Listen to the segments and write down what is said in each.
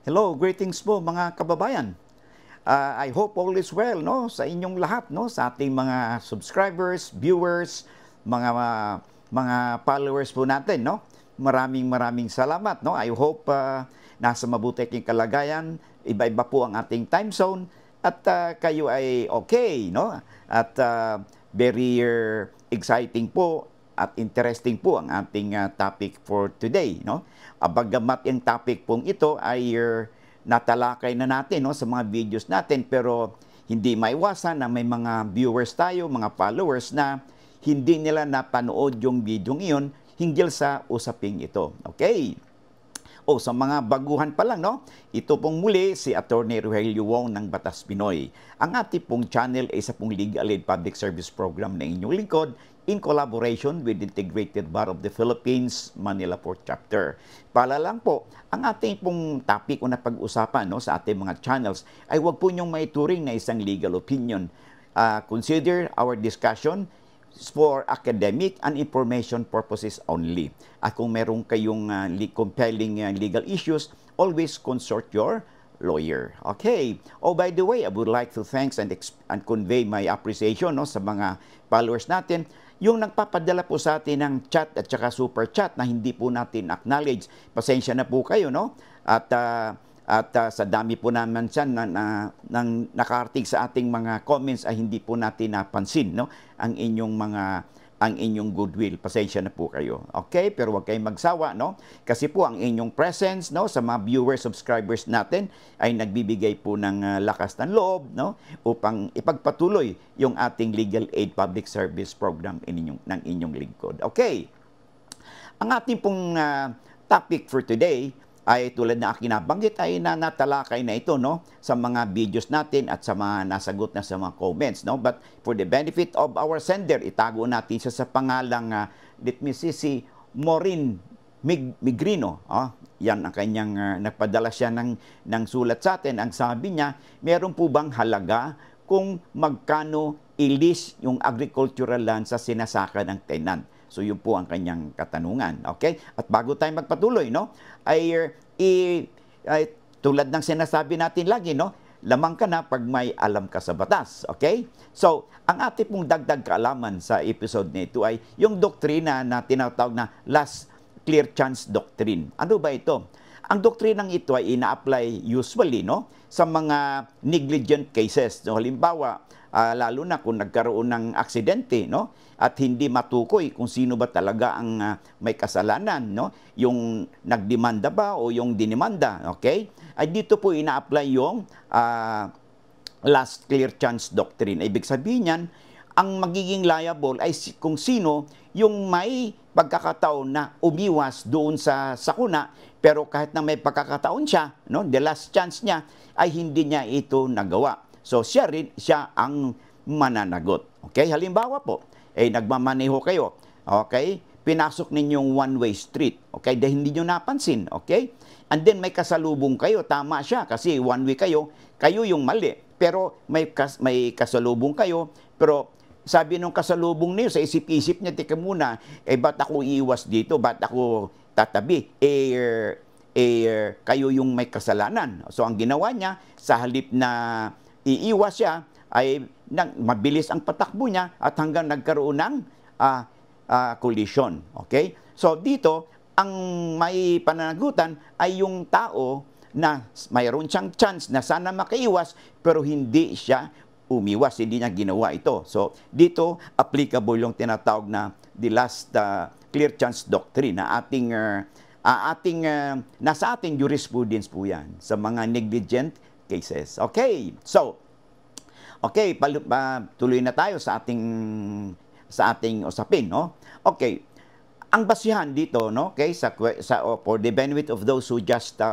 Hello, greetings po mga kababayan. I hope all is well no sa inyong lahat no sa ating mga subscribers, viewers, mga followers po natin no. Maraming salamat no. I hope nasa mabuti kayong kalagayan. Iba-iba po ang ating time zone at kayo ay okay no. At very exciting po at interesting po ang ating topic for today no. Bagamat yung topic pong ito ay natalakay na natin no, sa mga videos natin, pero hindi maiwasan na may mga viewers tayo, mga followers na hindi nila napanood yung video ngayon hinggil sa usaping ito. Okay? O sa mga baguhan pa lang, no? Ito pong muli si Attorney Rogelio Wong ng Batas Pinoy. Ang ating pong channel ay isa pong legal aid public service program na inyong lingkod in collaboration with Integrated Bar of the Philippines, Manila 4th Chapter. Pala lang po, ang ating pong topic o na pag-usapan no, sa ating mga channels ay huwag po niyong maituring na isang legal opinion. Consider our discussion for academic and information purposes only. At kung meron kayong compelling legal issues, always consult your lawyer. Okay. Oh, by the way, I would like to thanks and convey my appreciation no, sa mga followers natin. Yung nagpapadala po sa atin ng chat at saka super chat na hindi po natin acknowledge. Pasensya na po kayo, no? At sa dami po naman siya nang nakarating sa ating mga comments ay hindi po natin napansin no ang inyong goodwill. Pasensya na po kayo. Okay? Pero huwag kayong magsawa no kasi po ang inyong presence no sa mga viewers, subscribers natin ay nagbibigay po ng lakas ng loob no upang ipagpatuloy yung ating legal aid public service program ng inyong lingkod. Okay. Ang ating pong topic for today ay tulad na aking nabanggit ay natalakay na ito no sa mga videos natin at sa mga nasagot na sa mga comments no, but for the benefit of our sender, itago natin siya sa pangalang let me see, si Maureen Migrino. Yan ang kanyang nagpadala siya ng sulat sa atin. Ang sabi niya, meron po bang halaga kung magkano ilis yung agricultural land sa sinasaka ng tenant? So, yun po ang kanyang katanungan. Okay? At bago tayo magpatuloy, no, ay tulad ng sinasabi natin lagi, no, lamang ka na pag may alam ka sa batas. Okay? So, ang ating pong dagdag kaalaman sa episode nito ay yung doktrina na tinatawag na last clear chance doctrine. Ano ba ito? Ang doktrinang ito ay ina-apply usually, no, sa mga negligent cases. So, halimbawa, lalo na kung nagkaroon ng aksidente, no? At hindi matukoy kung sino ba talaga ang may kasalanan, no? Yung nagdemanda ba o yung dinimanda, okay? Ay dito po ina-apply yung last clear chance doctrine. Ibig sabihin niyan, ang magiging liable ay kung sino yung may pagkakataon na umiwas doon sa sakuna, pero kahit na may pagkakataon siya, no? The last chance niya ay hindi niya ito nagawa. So, siya ang mananagot. Okay? Halimbawa po, nagmamaneho kayo. Okay? Pinasok ninyong one-way street. Okay? Dahil hindi nyo napansin. Okay? And then, may kasalubong kayo. Tama siya kasi one-way kayo. Kayo yung mali. Pero may kasalubong kayo. Pero sabi nung kasalubong niyo, sa isip-isip niya, tika muna, ba't ako iiwas dito? Ba't ako tatabi? Kayo yung may kasalanan. So, ang ginawa niya, sa halip na iiwas siya, ay mabilis ang patakbo niya at hanggang nagkaroon ng collision. Okay? So dito, ang may pananagutan ay yung tao na mayroon siyang chance na sana makaiwas pero hindi siya umiwas, hindi niya ginawa ito. So dito, applicable yung tinatawag na the last clear chance doctrine na nasa ating jurisprudence po yan sa mga negligent cases. Okay, so, tuloy na tayo sa ating usapin, no? Okay, ang basihan dito, no? Okay, for the benefit of those who just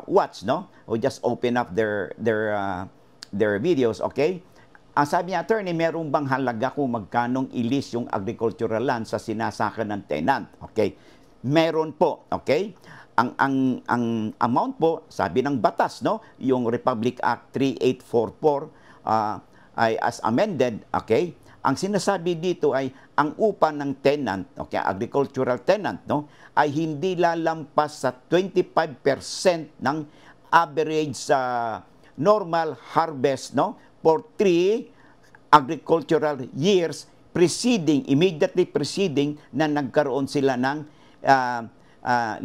watch, no? Who just open up their videos, okay? Ang sabi niya, attorney, meron bang halaga kung magkanong ilis yung agricultural land sa sinasaka ng tenant? Okay, meron po, okay? Ang amount po, sabi ng batas, no, yung Republic Act 3844 ay as amended, okay? Ang sinasabi dito ay ang upa ng tenant, okay, agricultural tenant, no, ay hindi lalampas sa 25% ng average normal harvest, no, for 3 agricultural years immediately preceding na nagkaroon sila ng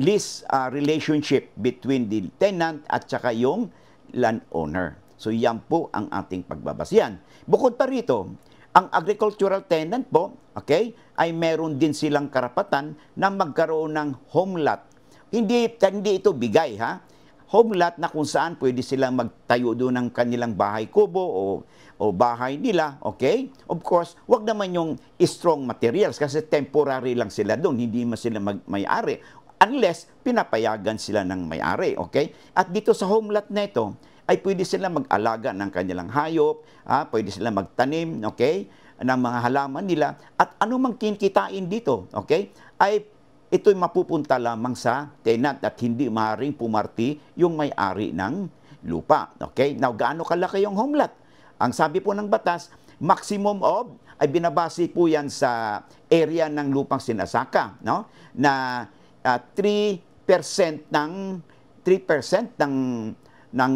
lease relationship between the tenant at saka yung landowner. So yan po ang ating pagbabasyan. Bukod pa rito, ang agricultural tenant po, okay, ay meron din silang karapatan na magkaroon ng home lot. Hindi ito bigay, ha? Home lot na kung saan pwede silang magtayo doon ng kanilang bahay kubo o bahay nila, okay? Of course, wag naman yung strong materials kasi temporary lang sila doon, hindi man sila may-ari unless pinapayagan sila ng may-ari, okay? At dito sa home lot na ito, ay pwede sila mag-alaga ng kanilang hayop, pwede sila magtanim, okay, ng mga halaman nila, at anumang kikitain dito, okay, ay ito'y mapupunta lamang sa tenant at hindi maaaring pumarti yung may-ari ng lupa. Okay? Now, gaano kalaki yung home lot? Ang sabi po ng batas, maximum of, ay binabase po yan sa area ng lupang sinasaka, no? Na 3% ng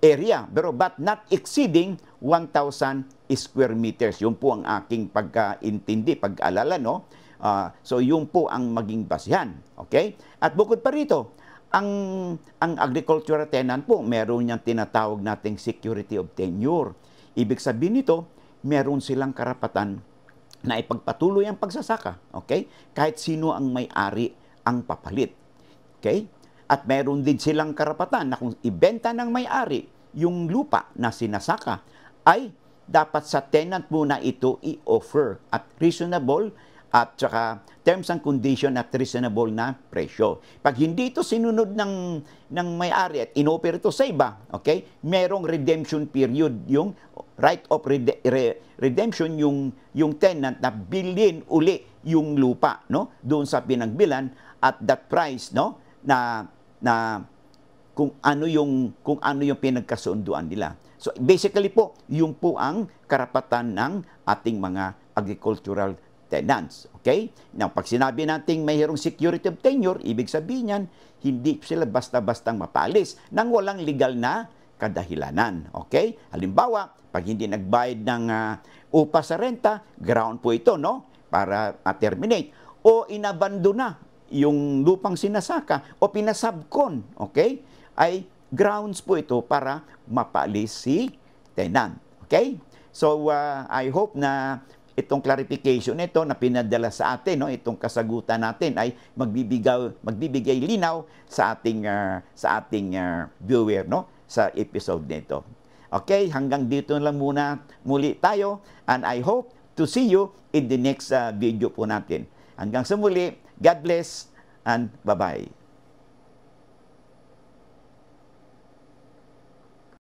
area, pero but not exceeding 1,000 square meters. Yun po ang aking pagkaintindi, pag-alala, no? So, yun po ang maging basihan. Okay? At bukod pa rito, ang agricultural tenant po, meron niyang tinatawag nating security of tenure. Ibig sabihin nito, meron silang karapatan na ipagpatuloy ang pagsasaka. Okay? Kahit sino ang may-ari ang papalit. Okay? At meron din silang karapatan na kung ibenta ng may-ari yung lupa na sinasaka, ay dapat sa tenant muna ito i-offer at reasonable at saka terms and condition at reasonable na presyo. Pag hindi ito sinunod ng may-ari at in-offer ito sa iba, okay, merong redemption period, yung right of redemption, yung tenant na bilhin uli yung lupa, no, doon sa pinagbilan at that price, no, na kung ano yung pinagkasunduan nila. So basically po, yung po ang karapatan ng ating mga agricultural tenants. Okay? Now, pag sinabi natin mayroong security of tenure, ibig sabihin yan, hindi sila basta-bastang mapalis nang walang legal na kadahilanan. Okay? Halimbawa, pag hindi nagbayad ng upa sa renta, ground po ito, no? Para terminate. O inabandona yung lupang sinasaka o pinasubcon, okay? Ay grounds po ito para mapalis si tenant. Okay? So, I hope na itong clarification nito na pinadala sa atin, no, itong kasagutan natin ay magbibigay linaw sa ating viewer, no, sa episode nito. Okay, hanggang dito lang muna muli tayo, and I hope to see you in the next video po natin. Hanggang sa muli, God bless and bye-bye.